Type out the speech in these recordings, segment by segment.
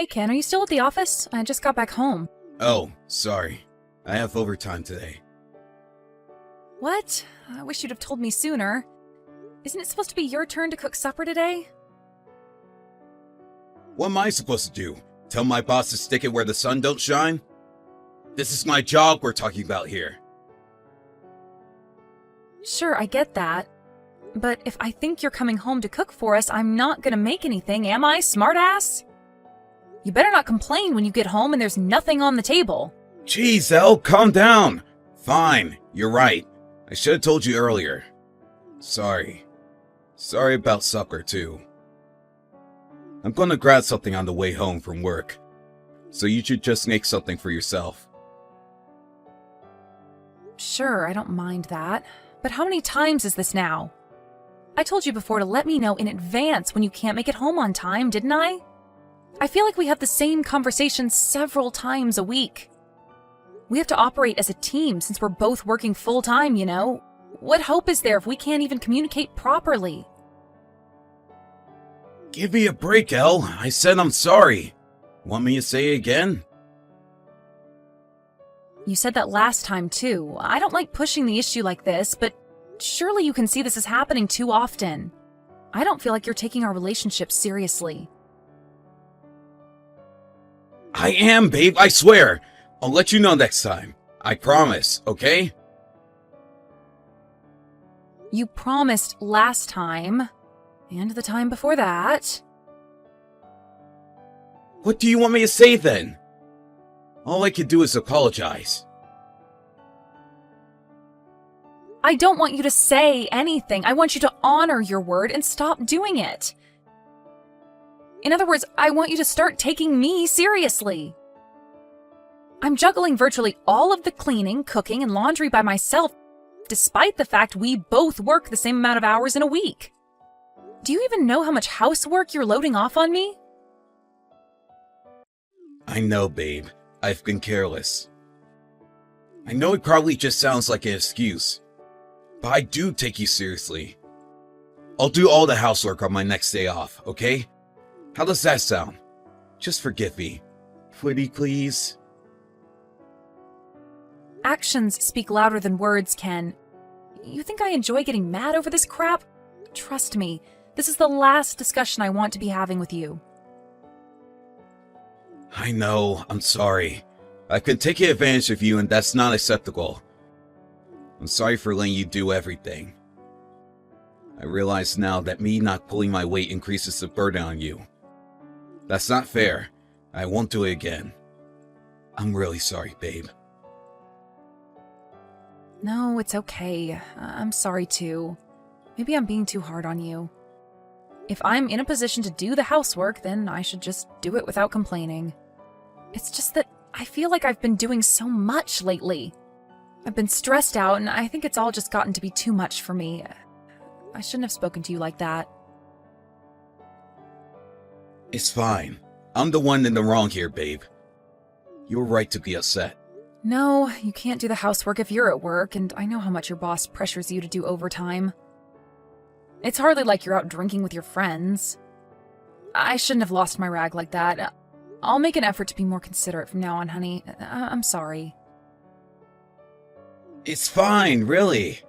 Hey Ken, are you still at the office? I just got back home. Oh, sorry. I have overtime today. What? I wish you'd have told me sooner. Isn't it supposed to be your turn to cook supper today? What am I supposed to do? Tell my boss to stick it where the sun don't shine? This is my job we're talking about here. Sure, I get that. But if I think you're coming home to cook for us, I'm not gonna make anything, am I, smartass? You better not complain when you get home and there's nothing on the table. Jeez, Elle, calm down. Fine, you're right. I should have told you earlier. Sorry. Sorry about supper, too. I'm gonna grab something on the way home from work, so you should just make something for yourself. Sure, I don't mind that. But how many times is this now? I told you before to let me know in advance when you can't make it home on time, didn't I? I feel like we have the same conversation several times a week. We have to operate as a team since we're both working full-time, you know? What hope is there if we can't even communicate properly? Give me a break, Elle. I said I'm sorry. Want me to say it again? You said that last time, too. I don't like pushing the issue like this, but surely you can see this is happening too often. I don't feel like you're taking our relationship seriously. I am, babe, I swear. I'll let you know next time. I promise, okay? You promised last time, and the time before that. What do you want me to say then? All I can do is apologize. I don't want you to say anything. I want you to honor your word and stop doing it. In other words, I want you to start taking me seriously. I'm juggling virtually all of the cleaning, cooking, and laundry by myself, despite the fact we both work the same amount of hours in a week. Do you even know how much housework you're loading off on me? I know, babe. I've been careless. I know it probably just sounds like an excuse, but I do take you seriously. I'll do all the housework on my next day off, okay? How does that sound? Just forgive me. Pretty please? Actions speak louder than words, Ken. You think I enjoy getting mad over this crap? Trust me, this is the last discussion I want to be having with you. I know, I'm sorry. I've been taking advantage of you and that's not acceptable. I'm sorry for letting you do everything. I realize now that me not pulling my weight increases the burden on you. That's not fair. I won't do it again. I'm really sorry, babe. No, it's okay. I'm sorry too. Maybe I'm being too hard on you. If I'm in a position to do the housework, then I should just do it without complaining. It's just that I feel like I've been doing so much lately. I've been stressed out, and I think it's all just gotten to be too much for me. I shouldn't have spoken to you like that. It's fine. I'm the one in the wrong here, babe. You're right to be upset. No, you can't do the housework if you're at work, and I know how much your boss pressures you to do overtime. It's hardly like you're out drinking with your friends. I shouldn't have lost my rag like that. I'll make an effort to be more considerate from now on, honey. I'm sorry. It's fine, really.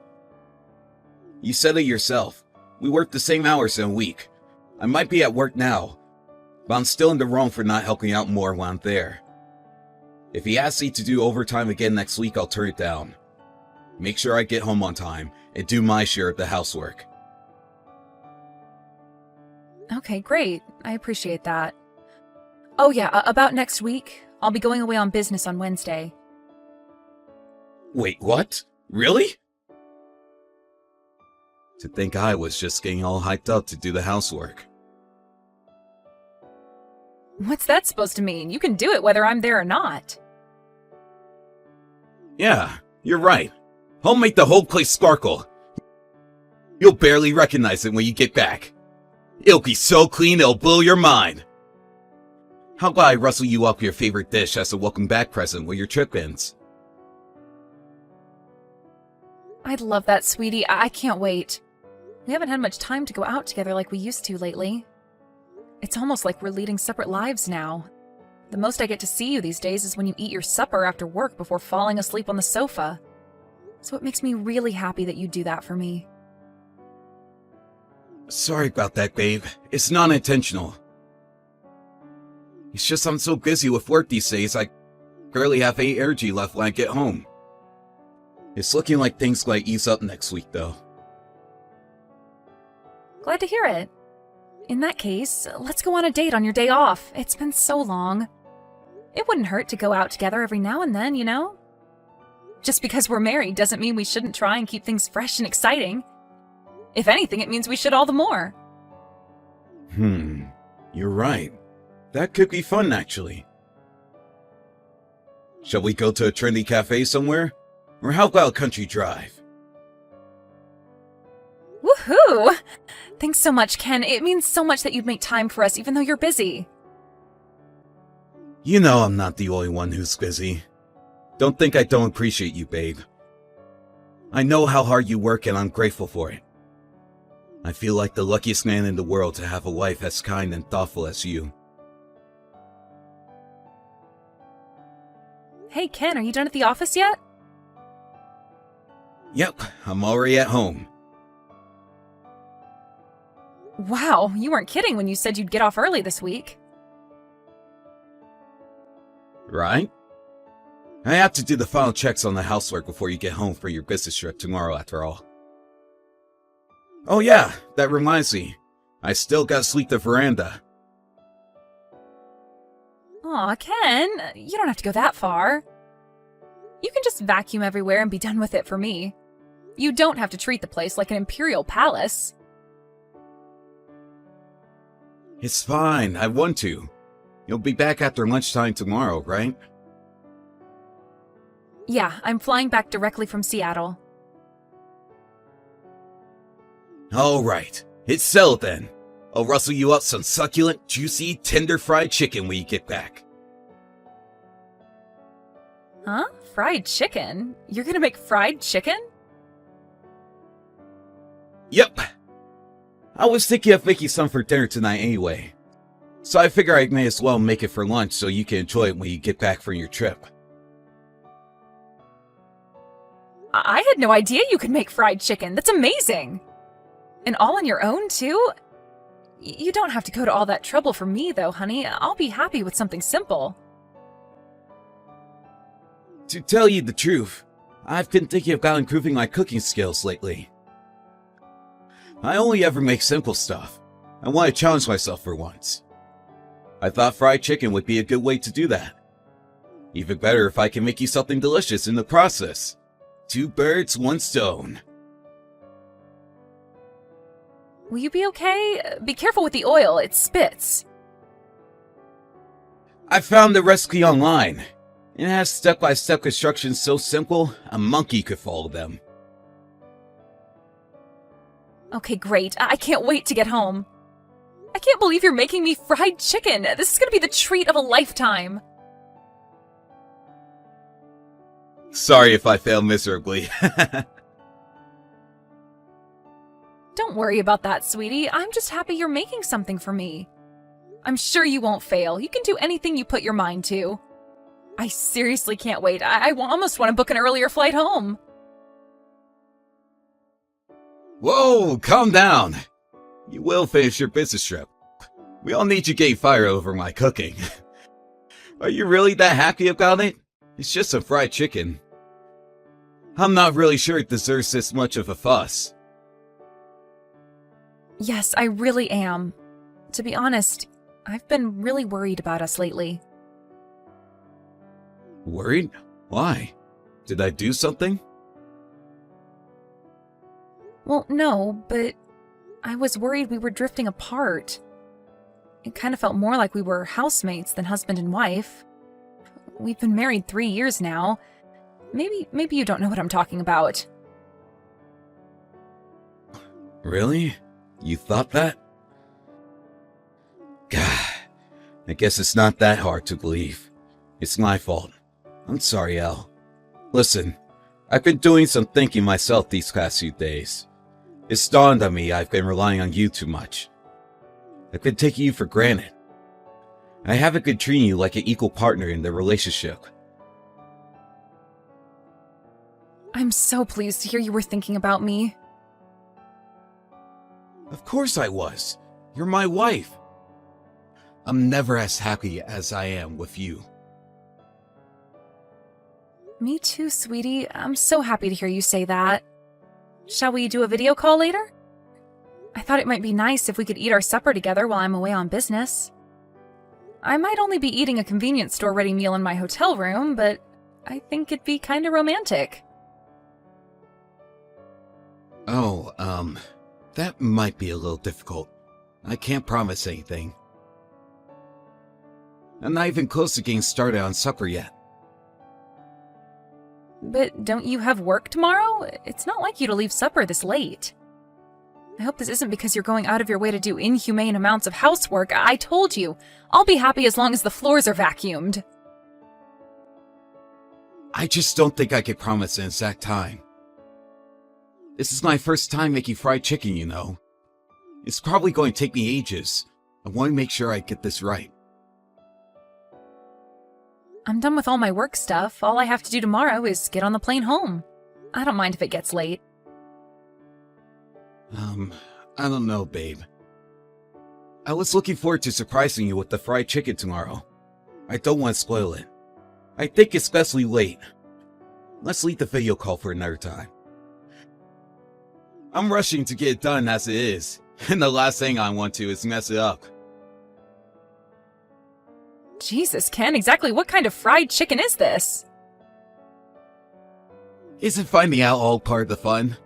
You said it yourself. We work the same hours in a week. I might be at work now, but I'm still in the wrong for not helping out more when I'm there. If he asks me to do overtime again next week, I'll turn it down. Make sure I get home on time and do my share of the housework. Okay, great. I appreciate that. Oh yeah, about next week. I'll be going away on business on Wednesday. Wait, what? Really? To think I was just getting all hyped up to do the housework. What's that supposed to mean? You can do it whether I'm there or not. Yeah, you're right. I'll make the whole place sparkle. You'll barely recognize it when you get back. It'll be so clean it'll blow your mind. How about I rustle you up your favorite dish as a welcome back present when your trip ends? I'd love that, sweetie. I can't wait. We haven't had much time to go out together like we used to lately. It's almost like we're leading separate lives now. The most I get to see you these days is when you eat your supper after work before falling asleep on the sofa. So it makes me really happy that you do that for me. Sorry about that, babe. It's not intentional. It's just I'm so busy with work these days, I barely have any energy left when I get home. It's looking like things might ease up next week, though. Glad to hear it. In that case, let's go on a date on your day off. It's been so long. It wouldn't hurt to go out together every now and then, you know? Just because we're married doesn't mean we shouldn't try and keep things fresh and exciting. If anything, it means we should all the more. You're right. That could be fun, actually. Shall we go to a trendy cafe somewhere? Or how about a country drive? Woohoo! Thanks so much, Ken. It means so much that you'd make time for us, even though you're busy. You know I'm not the only one who's busy. Don't think I don't appreciate you, babe. I know how hard you work and I'm grateful for it. I feel like the luckiest man in the world to have a wife as kind and thoughtful as you. Hey, Ken, are you done at the office yet? Yep, I'm already at home. Wow, you weren't kidding when you said you'd get off early this week. Right? I have to do the final checks on the housework before you get home for your business trip tomorrow, after all. Oh yeah, that reminds me. I still gotta sweep the veranda. Aw, Ken, you don't have to go that far. You can just vacuum everywhere and be done with it for me. You don't have to treat the place like an imperial palace. It's fine, I want to. You'll be back after lunchtime tomorrow, right? Yeah, I'm flying back directly from Seattle. Alright, it's settled then. I'll rustle you up some succulent, juicy, tender fried chicken when you get back. Huh? Fried chicken? You're gonna make fried chicken? Yep. I was thinking of making some for dinner tonight anyway. So I figure I may as well make it for lunch so you can enjoy it when you get back from your trip. I had no idea you could make fried chicken. That's amazing! And all on your own, too? You don't have to go to all that trouble for me, though, honey. I'll be happy with something simple. To tell you the truth, I've been thinking about improving my cooking skills lately. I only ever make simple stuff. I want to challenge myself for once. I thought fried chicken would be a good way to do that. Even better if I can make you something delicious in the process. 2 birds, 1 stone. Will you be okay? Be careful with the oil, it spits. I found the recipe online. It has step-by-step instructions so simple, a monkey could follow them. Okay, great. I can't wait to get home. I can't believe you're making me fried chicken. This is gonna be the treat of a lifetime. Sorry if I failed miserably. Don't worry about that, sweetie. I'm just happy you're making something for me. I'm sure you won't fail. You can do anything you put your mind to. I seriously can't wait. I almost want to book an earlier flight home. Whoa, calm down. You will finish your business trip. We all need you getting fired over my cooking. Are you really that happy about it? It's just some fried chicken. I'm not really sure it deserves this much of a fuss. Yes, I really am. To be honest, I've been really worried about us lately. Worried? Why? Did I do something? Well, no, but I was worried we were drifting apart. It kind of felt more like we were housemates than husband and wife. We've been married 3 years now. Maybe you don't know what I'm talking about. Really? You thought that? God, I guess it's not that hard to believe. It's my fault. I'm sorry, Elle. Listen, I've been doing some thinking myself these past few days. It's dawned on me I've been relying on you too much. I've been taking you for granted. I haven't been treating you like an equal partner in the relationship. I'm so pleased to hear you were thinking about me. Of course I was. You're my wife. I'm never as happy as I am with you. Me too, sweetie. I'm so happy to hear you say that. Shall we do a video call later? I thought it might be nice if we could eat our supper together while I'm away on business. I might only be eating a convenience store-ready meal in my hotel room, but I think it'd be kinda romantic. Oh, that might be a little difficult. I can't promise anything. I'm not even close to getting started on supper yet. But don't you have work tomorrow? It's not like you to leave supper this late. I hope this isn't because you're going out of your way to do inhumane amounts of housework. I told you, I'll be happy as long as the floors are vacuumed. I just don't think I could promise an exact time. This is my first time making fried chicken, you know. It's probably going to take me ages. I want to make sure I get this right. I'm done with all my work stuff. All I have to do tomorrow is get on the plane home. I don't mind if it gets late. I don't know, babe. I was looking forward to surprising you with the fried chicken tomorrow. I don't want to spoil it. I think it's especially late. Let's leave the video call for another time. I'm rushing to get it done as it is, and the last thing I want to is mess it up. Jesus, Ken, exactly what kind of fried chicken is this? Isn't finding out all part of the fun?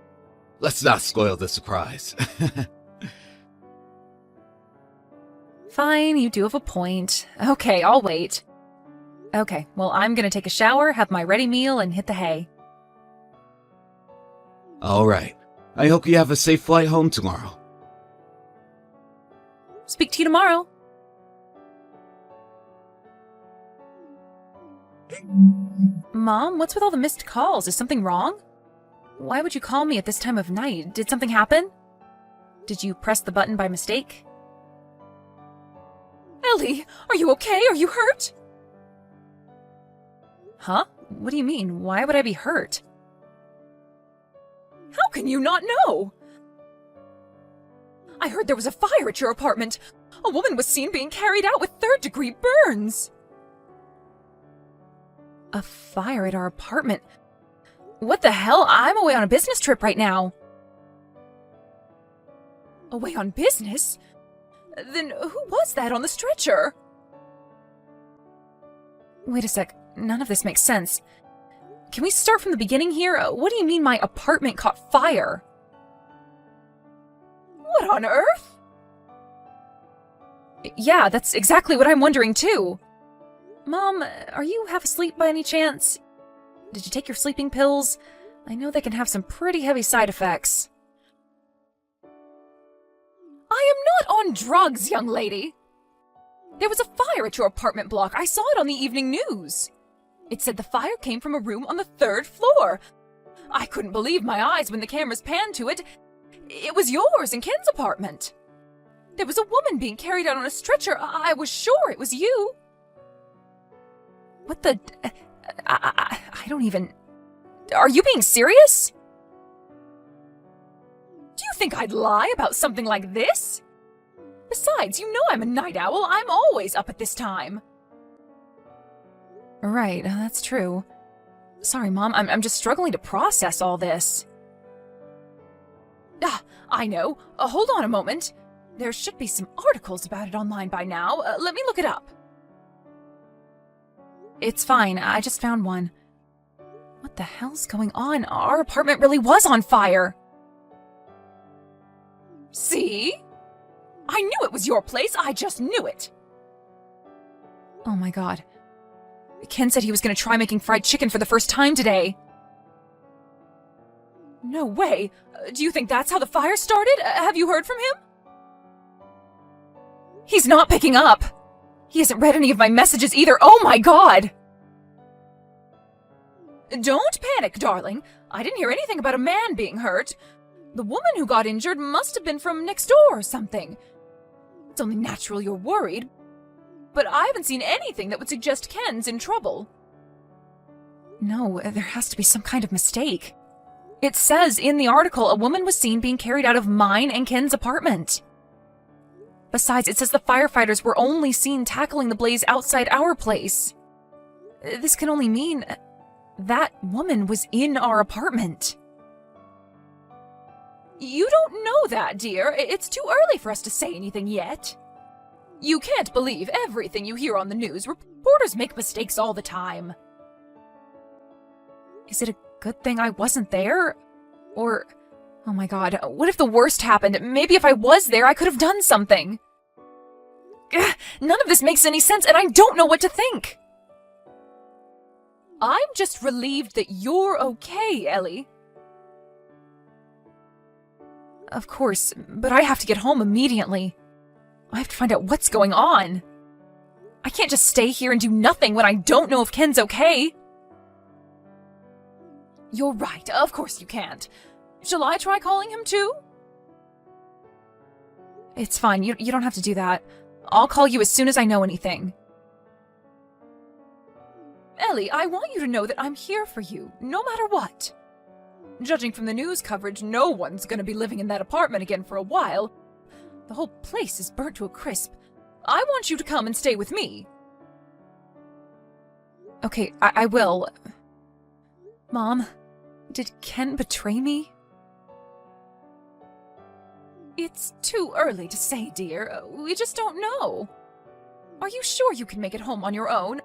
Let's not spoil the surprise. Fine, you do have a point. Okay, I'll wait. Okay, well, I'm gonna take a shower, have my ready meal, and hit the hay. Alright. I hope you have a safe flight home tomorrow. Speak to you tomorrow. Mom, what's with all the missed calls? Is something wrong? Why would you call me at this time of night? Did something happen? Did you press the button by mistake? Ellie, are you okay? Are you hurt? Huh? What do you mean? Why would I be hurt? How can you not know? I heard there was a fire at your apartment. A woman was seen being carried out with third-degree burns. A fire at our apartment? What the hell? I'm away on a business trip right now. Away on business? Then who was that on the stretcher? Wait a sec. None of this makes sense. Can we start from the beginning here? What do you mean my apartment caught fire? What on earth? Yeah, that's exactly what I'm wondering too. Mom, are you half asleep by any chance? Did you take your sleeping pills? I know they can have some pretty heavy side effects. I am not on drugs, young lady. There was a fire at your apartment block. I saw it on the evening news. It said the fire came from a room on the 3rd floor. I couldn't believe my eyes when the cameras panned to it. It was yours and Ken's apartment. There was a woman being carried out on a stretcher. I was sure it was you. What the... I don't even... Are you being serious? Do you think I'd lie about something like this? Besides, you know I'm a night owl. I'm always up at this time. Right, that's true. Sorry, Mom. I'm just struggling to process all this. Ah, I know. Hold on a moment. There should be some articles about it online by now. Let me look it up. It's fine. I just found one. What the hell's going on? Our apartment really was on fire. See? I knew it was your place. I just knew it. Oh my god. Ken said he was going to try making fried chicken for the first time today. No way. Do you think that's how the fire started? Have you heard from him? He's not picking up. He hasn't read any of my messages either. Oh my god! Don't panic, darling. I didn't hear anything about a man being hurt. The woman who got injured must have been from next door or something. It's only natural you're worried. but I haven't seen anything that would suggest Ken's in trouble. No, there has to be some kind of mistake. It says in the article a woman was seen being carried out of mine and Ken's apartment. Besides, it says the firefighters were only seen tackling the blaze outside our place. This can only mean that woman was in our apartment. You don't know that, dear. It's too early for us to say anything yet. You can't believe everything you hear on the news. Reporters make mistakes all the time. Is it a good thing I wasn't there? Or, oh my god, what if the worst happened? Maybe if I was there, I could have done something. Ugh, none of this makes any sense, and I don't know what to think. I'm just relieved that you're okay, Ellie. Of course, but I have to get home immediately. I have to find out what's going on. I can't just stay here and do nothing when I don't know if Ken's okay. You're right, of course you can't. Shall I try calling him too? It's fine, you don't have to do that. I'll call you as soon as I know anything. Ellie, I want you to know that I'm here for you, no matter what. Judging from the news coverage, no one's gonna be living in that apartment again for a while. The whole place is burnt to a crisp. I want you to come and stay with me. Okay, I will. Mom, did Ken betray me? It's too early to say, dear. We just don't know. Are you sure you can make it home on your own?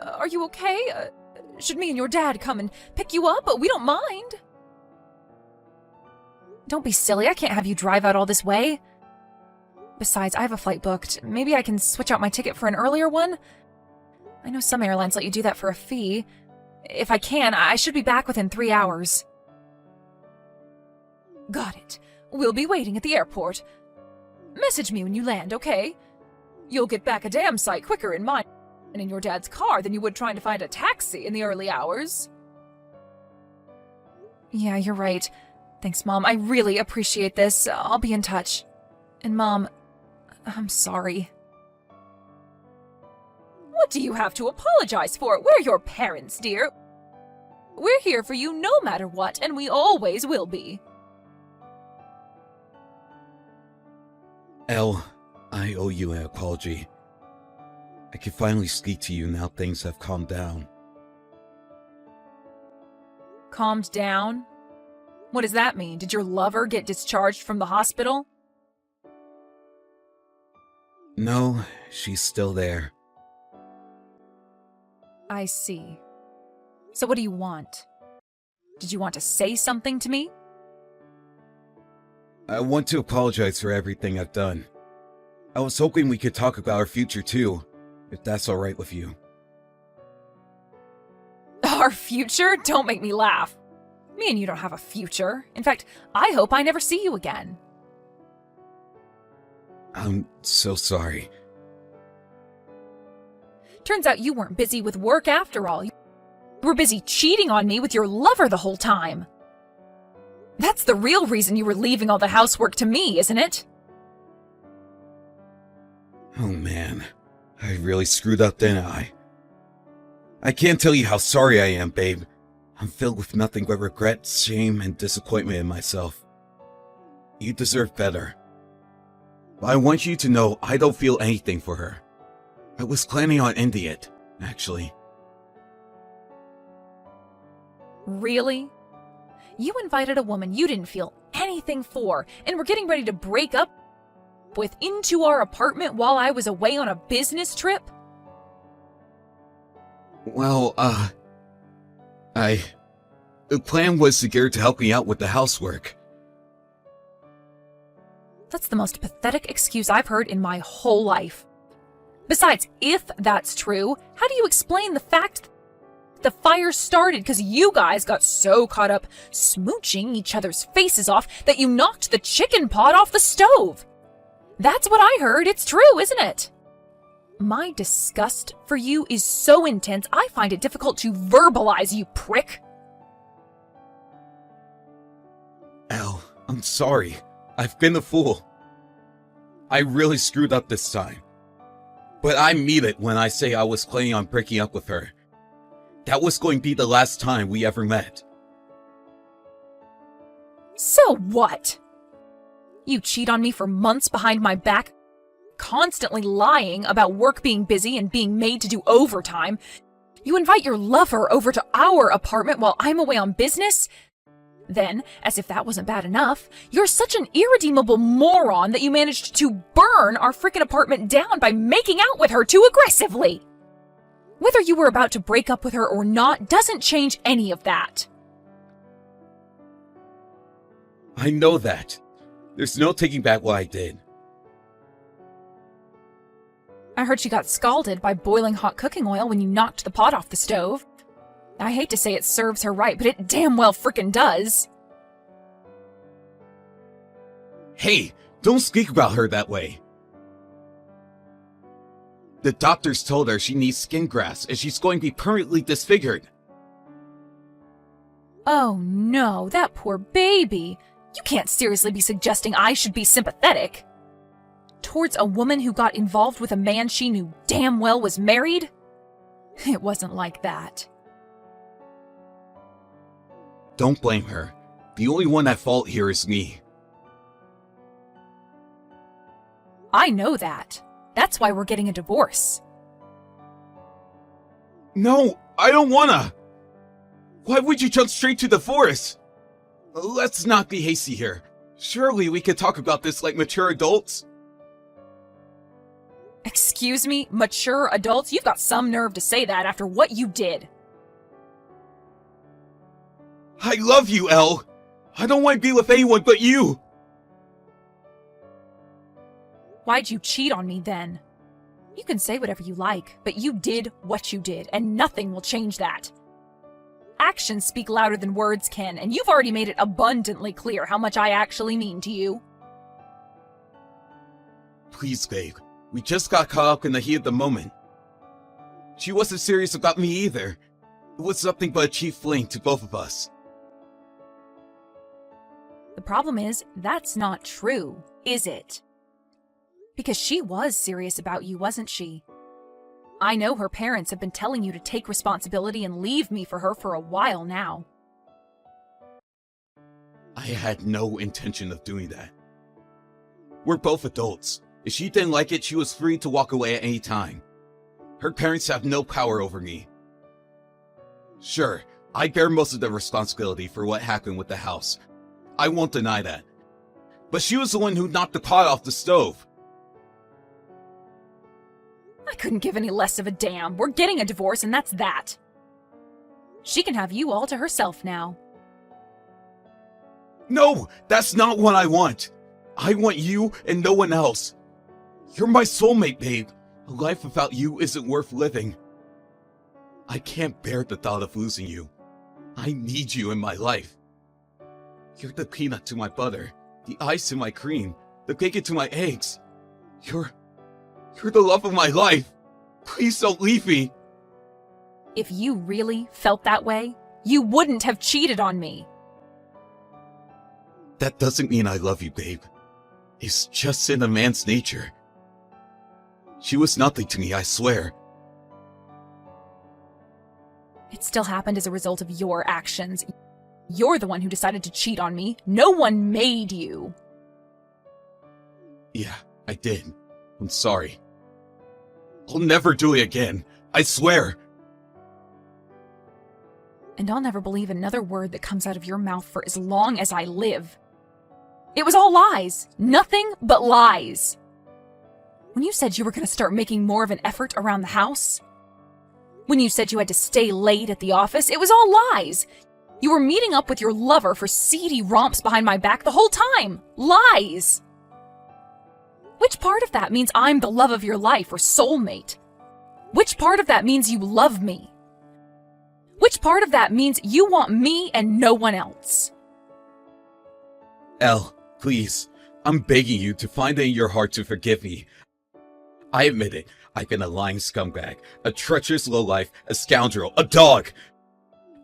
Are you okay? Should me and your dad come and pick you up? We don't mind. Don't be silly. I can't have you drive out all this way. Besides, I have a flight booked. Maybe I can switch out my ticket for an earlier one? I know some airlines let you do that for a fee. If I can, I should be back within 3 hours. Got it. We'll be waiting at the airport. Message me when you land, okay? You'll get back a damn sight quicker in mine and in your dad's car than you would trying to find a taxi in the early hours. Yeah, you're right. Thanks, Mom. I really appreciate this. I'll be in touch. And Mom, I'm sorry. What do you have to apologize for? We're your parents, dear. We're here for you no matter what, and we always will be. Elle, I owe you an apology. I can finally speak to you now things have calmed down. Calmed down? What does that mean? Did your lover get discharged from the hospital? No, she's still there. I see. So what do you want? Did you want to say something to me? I want to apologize for everything I've done. I was hoping we could talk about our future too, if that's alright with you. Our future? Don't make me laugh. Me and you don't have a future. In fact, I hope I never see you again. I'm so sorry. Turns out you weren't busy with work after all. You were busy cheating on me with your lover the whole time. That's the real reason you were leaving all the housework to me, isn't it? Oh man, I really screwed up, didn't I? I can't tell you how sorry I am, babe. I'm filled with nothing but regret, shame, and disappointment in myself. You deserve better. But I want you to know I don't feel anything for her. I was planning on ending it, actually. Really? You invited a woman you didn't feel anything for, and were getting ready to break up with into our apartment while I was away on a business trip? Well, the plan was to get her to help me out with the housework. That's the most pathetic excuse I've heard in my whole life. Besides, if that's true, how do you explain the fact the fire started because you guys got so caught up smooching each other's faces off that you knocked the chicken pot off the stove? That's what I heard. It's true, isn't it? My disgust for you is so intense, I find it difficult to verbalize, you prick. Elle, I'm sorry. I've been a fool. I really screwed up this time. But I mean it when I say I was planning on breaking up with her. That was going to be the last time we ever met. So what? You cheat on me for months behind my back, constantly lying about work being busy and being made to do overtime. You invite your lover over to our apartment while I'm away on business. Then, as if that wasn't bad enough, you're such an irredeemable moron that you managed to burn our frickin' apartment down by making out with her too aggressively. Whether you were about to break up with her or not doesn't change any of that. I know that. There's no taking back what I did. I heard she got scalded by boiling hot cooking oil when you knocked the pot off the stove. I hate to say it serves her right, but it damn well frickin' does. Hey, don't speak about her that way. The doctors told her she needs skin grafts and she's going to be permanently disfigured. Oh no, that poor baby. You can't seriously be suggesting I should be sympathetic towards a woman who got involved with a man she knew damn well was married? It wasn't like that. Don't blame her. The only one at fault here is me. I know that. That's why we're getting a divorce. No, I don't wanna! Why would you jump straight to divorce? Let's not be hasty here. Surely we could talk about this like mature adults. Excuse me, mature adults? You've got some nerve to say that after what you did. I love you, Elle. I don't want to be with anyone but you. Why'd you cheat on me then? You can say whatever you like, but you did what you did, and nothing will change that. Actions speak louder than words can, and you've already made it abundantly clear how much I actually mean to you. Please, babe. We just got caught up in the heat of the moment. She wasn't serious about me either. It was nothing but a cheap fling to both of us. The problem is, that's not true, is it? Because she was serious about you, wasn't she? I know her parents have been telling you to take responsibility and leave me for her for a while now. I had no intention of doing that. We're both adults. If she didn't like it, she was free to walk away at any time. Her parents have no power over me. Sure, I bear most of the responsibility for what happened with the house. I won't deny that. But she was the one who knocked the pot off the stove. I couldn't give any less of a damn. We're getting a divorce and that's that. She can have you all to herself now. No, that's not what I want. I want you and no one else. You're my soulmate, babe. A life without you isn't worth living. I can't bear the thought of losing you. I need you in my life. You're the peanut to my butter, the ice in my cream, the bacon to my eggs. You're the love of my life. Please don't leave me. If you really felt that way, you wouldn't have cheated on me. That doesn't mean I love you, babe. It's just in a man's nature. She was nothing to me, I swear. It still happened as a result of your actions. You're the one who decided to cheat on me. No one made you. Yeah, I did. I'm sorry. I'll never do it again. I swear. And I'll never believe another word that comes out of your mouth for as long as I live. It was all lies. Nothing but lies. When you said you were going to start making more of an effort around the house, when you said you had to stay late at the office, it was all lies. You were meeting up with your lover for seedy romps behind my back the whole time. Lies. Which part of that means I'm the love of your life or soulmate? Which part of that means you love me? Which part of that means you want me and no one else? Elle, please. I'm begging you to find it in your heart to forgive me. I admit it. I've been a lying scumbag, a treacherous lowlife, a scoundrel, a dog.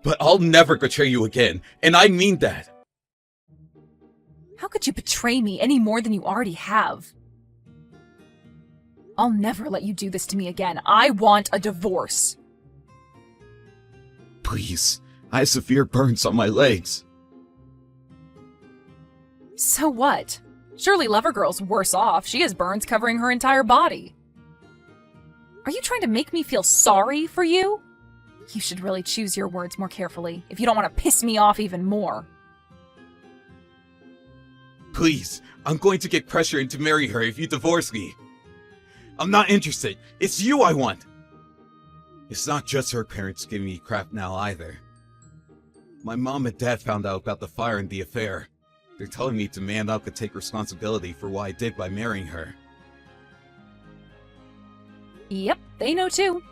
But I'll never betray you again, and I mean that. How could you betray me any more than you already have? I'll never let you do this to me again. I want a divorce. Please, I have severe burns on my legs. So what? Surely Lovergirl's worse off. She has burns covering her entire body. Are you trying to make me feel sorry for you? You should really choose your words more carefully if you don't want to piss me off even more. Please, I'm going to get pressured to marry her if you divorce me. I'm not interested. It's you I want. It's not just her parents giving me crap now either. My mom and dad found out about the fire and the affair. They're telling me to man up and take responsibility for what I did by marrying her. Yep, they know too.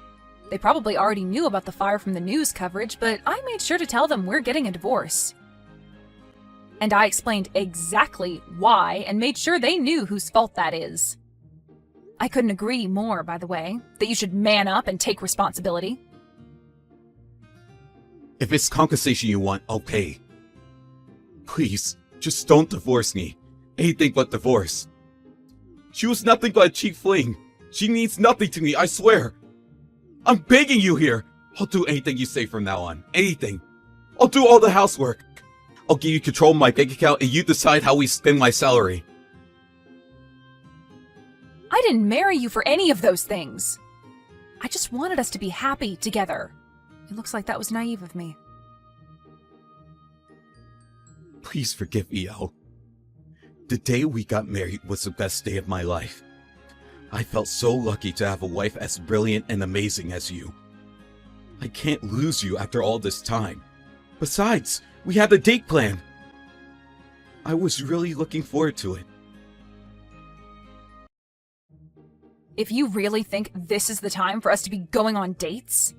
They probably already knew about the fire from the news coverage, but I made sure to tell them we're getting a divorce. And I explained exactly why and made sure they knew whose fault that is. I couldn't agree more, by the way, that you should man up and take responsibility. If it's compensation you want, I'll pay. Please, just don't divorce me. Anything but divorce. She was nothing but a cheap fling. She means nothing to me, I swear. I'm begging you here. I'll do anything you say from now on. Anything. I'll do all the housework. I'll give you control of my bank account and you decide how we spend my salary. I didn't marry you for any of those things. I just wanted us to be happy together. It looks like that was naive of me. Please forgive me, Elle. The day we got married was the best day of my life. I felt so lucky to have a wife as brilliant and amazing as you. I can't lose you after all this time. Besides, we had a date planned. I was really looking forward to it. If you really think this is the time for us to be going on dates,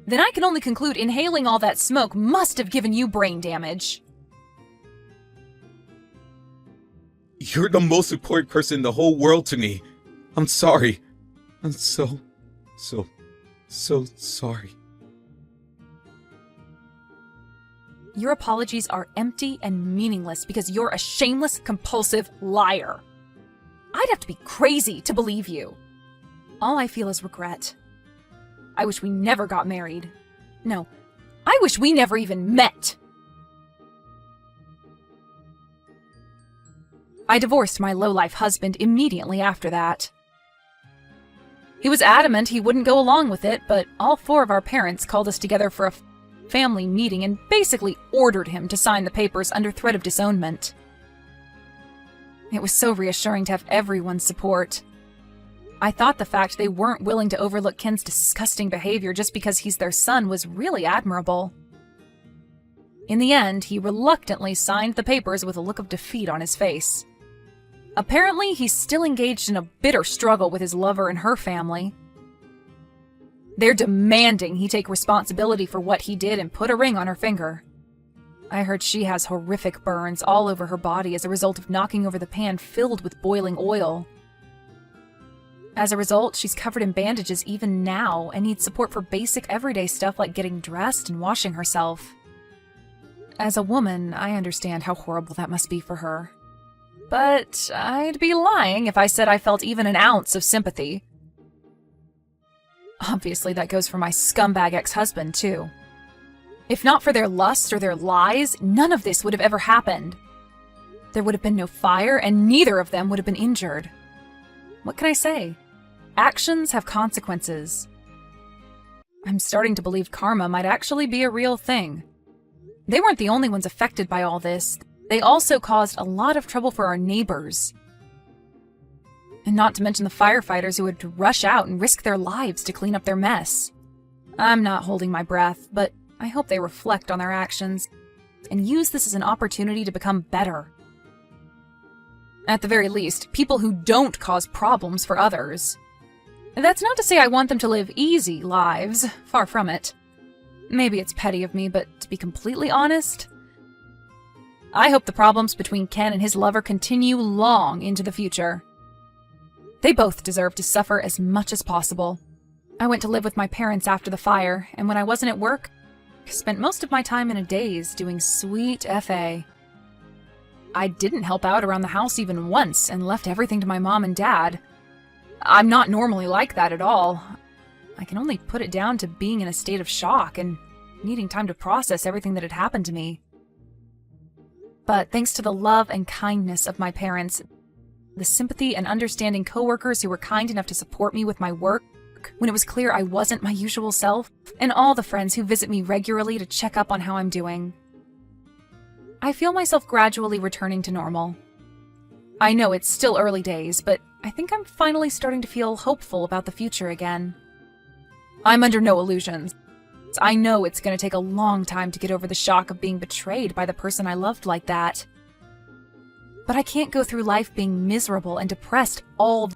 then I can only conclude inhaling all that smoke must have given you brain damage. You're the most important person in the whole world to me. I'm sorry. I'm so sorry. Your apologies are empty and meaningless because you're a shameless, compulsive liar. I'd have to be crazy to believe you. All I feel is regret. I wish we never got married. No, I wish we never even met. I divorced my lowlife husband immediately after that. He was adamant he wouldn't go along with it, but all four of our parents called us together for a family meeting and basically ordered him to sign the papers under threat of disownment. It was so reassuring to have everyone's support. I thought the fact they weren't willing to overlook Ken's disgusting behavior just because he's their son was really admirable. In the end, he reluctantly signed the papers with a look of defeat on his face. Apparently, he's still engaged in a bitter struggle with his lover and her family. They're demanding he take responsibility for what he did and put a ring on her finger. I heard she has horrific burns all over her body as a result of knocking over the pan filled with boiling oil. As a result, she's covered in bandages even now and needs support for basic everyday stuff like getting dressed and washing herself. As a woman, I understand how horrible that must be for her. But I'd be lying if I said I felt even an ounce of sympathy. Obviously, that goes for my scumbag ex-husband, too. If not for their lust or their lies, none of this would have ever happened. There would have been no fire, and neither of them would have been injured. What can I say? Actions have consequences. I'm starting to believe karma might actually be a real thing. They weren't the only ones affected by all this. They also caused a lot of trouble for our neighbors. And not to mention the firefighters who had to rush out and risk their lives to clean up their mess. I'm not holding my breath, but I hope they reflect on their actions and use this as an opportunity to become better. At the very least, people who don't cause problems for others. That's not to say I want them to live easy lives, far from it. Maybe it's petty of me, but to be completely honest, I hope the problems between Ken and his lover continue long into the future. They both deserve to suffer as much as possible. I went to live with my parents after the fire, and when I wasn't at work, I spent most of my time in a daze doing sweet FA. I didn't help out around the house even once and left everything to my mom and dad. I'm not normally like that at all. I can only put it down to being in a state of shock and needing time to process everything that had happened to me. But thanks to the love and kindness of my parents, the sympathy and understanding coworkers who were kind enough to support me with my work when it was clear I wasn't my usual self, and all the friends who visit me regularly to check up on how I'm doing, I feel myself gradually returning to normal. I know it's still early days, but I think I'm finally starting to feel hopeful about the future again. I'm under no illusions. I know it's going to take a long time to get over the shock of being betrayed by the person I loved like that. But I can't go through life being miserable and depressed all